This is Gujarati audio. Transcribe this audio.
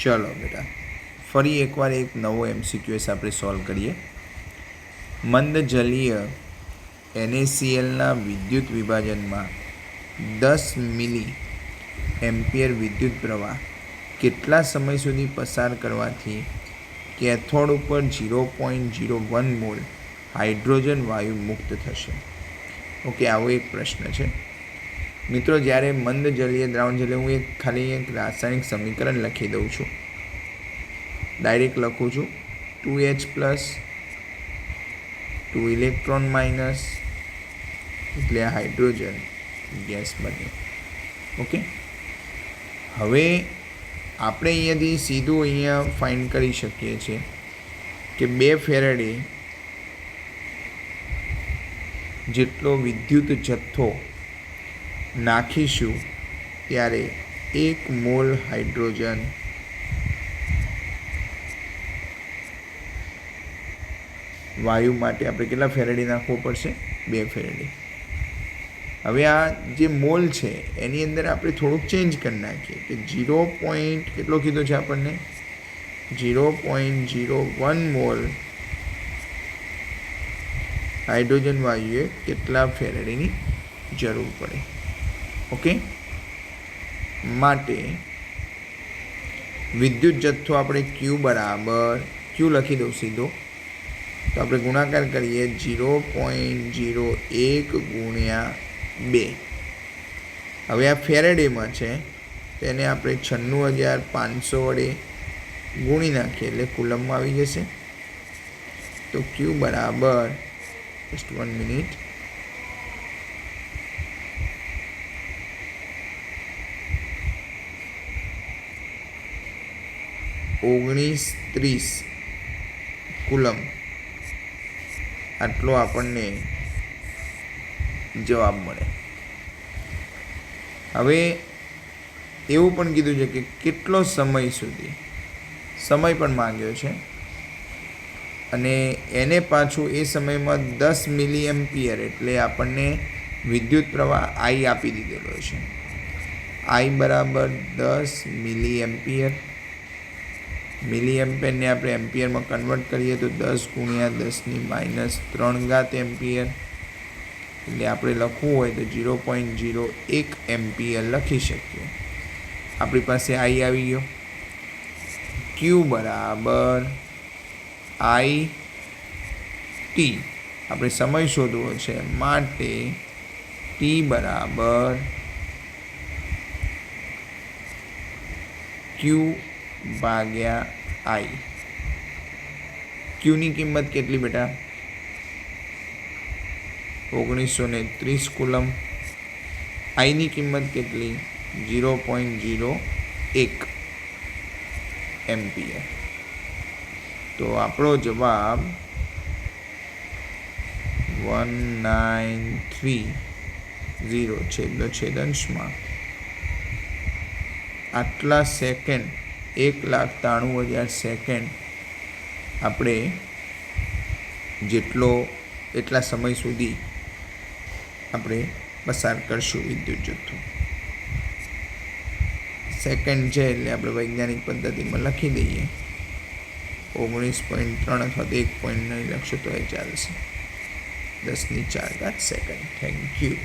ચલો બેટા, ફરી એકવાર એક નવો MCQS આપણે સોલ્વ કરીએ. મંદ જલીય NaClના વિદ્યુત વિભાજનમાં 10 મિલી એમ્પિયર વિદ્યુત પ્રવાહ કેટલા સમય સુધી પસાર કરવાથી કેથોડ ઉપર 0.01 મોલ હાઇડ્રોજન વાયુ મુક્ત થશે? ઓકે, આવો એક પ્રશ્ન છે મિત્રો. જ્યારે મંદ જલીય દ્રાવણ જલીય, હું ખાલી એક રાસાયણિક સમીકરણ લખી દઉં છું. ડાયરેક્ટ લખું છું 2H+, 2 ઇલેક્ટ્રોન માઇનસ, એટલે આ હાઇડ્રોજન ગેસ બને. ઓકે, હવે આપણે અહીંયાથી સીધું અહીંયા ફાઇન્ડ કરી શકીએ છીએ કે 2 ફેરેડે જેટલો વિદ્યુત જથ્થો નાખીશું ત્યારે 1 મોલ હાઇડ્રોજન વાયુ માટે આપણે કેટલા ફેરેડે નાખવો પડશે? 2 ફેરેડે. હવે આ જે મોલ છે એની અંદર આપણે થોડુંક ચેન્જ કરી નાખીએ કે 0. કેટલો કીધો છે આપણને? 0.01 મોલ હાઇડ્રોજન વાયુએ કેટલા ફેરેડેની જરૂર પડે. ઓકે, માટે વિદ્યુત જથ્થો આપણે Q લખી દઉં સીધો, તો આપણે ગુણાકાર કરીએ 0.01 ગુણ્યા 2. હવે આ ફેરેડેમાં છે તો એને આપણે 96,500 વડે ગુણી નાખીએ એટલે કુલમમાં આવી જશે. તો Q બરાબર, જસ્ટ 1 મિનિટ, $19.30 કુલમ. આટલો આપણને જવાબ મળે. હવે એવું પણ કીધું છે કે કેટલો સમય સુધી, સમય પણ માંગ્યો છે, અને એને પાછું એ સમયમાં 10 મિલી એમ્પિયર એટલે આપણને વિદ્યુત પ્રવાહ I આપી દીધેલો છે. I બરાબર 10 મિલી એમ્પિયર. મિલી એમ્પિયરને આપણે એમ્પિયરમાં કન્વર્ટ કરીએ તો 10 ગુણ્યા 10⁻³ એમ્પિયર. એટલે આપણે લખવું હોય તો 0.01 એમ્પિયર લખી શકીએ. આપણી પાસે I આવી ગયો. Q બરાબર IT. આપણે સમય શોધવો છે માટે T બરાબર Q ભાગ્યા I. Qની કિંમત કેટલી બેટા? 1930 કુલમ. Iની કિંમત કેટલી? 0.01 એમ્પિયર. તો આપણો જવાબ 1930 છેદંશમાં આટલા સેકન્ડ, 1,93,000 સેકન્ડ આપણે એટલા સમય સુધી આપણે પસાર કરશું વિદ્યુત જથ્થો. સેકન્ડ છે એટલે આપણે વૈજ્ઞાનિક પદ્ધતિમાં લખી દઈએ 19.3 અથવા તો 1.9 લખશો તો એ ચાલશે. 10⁴ સેકન્ડ. Thank you.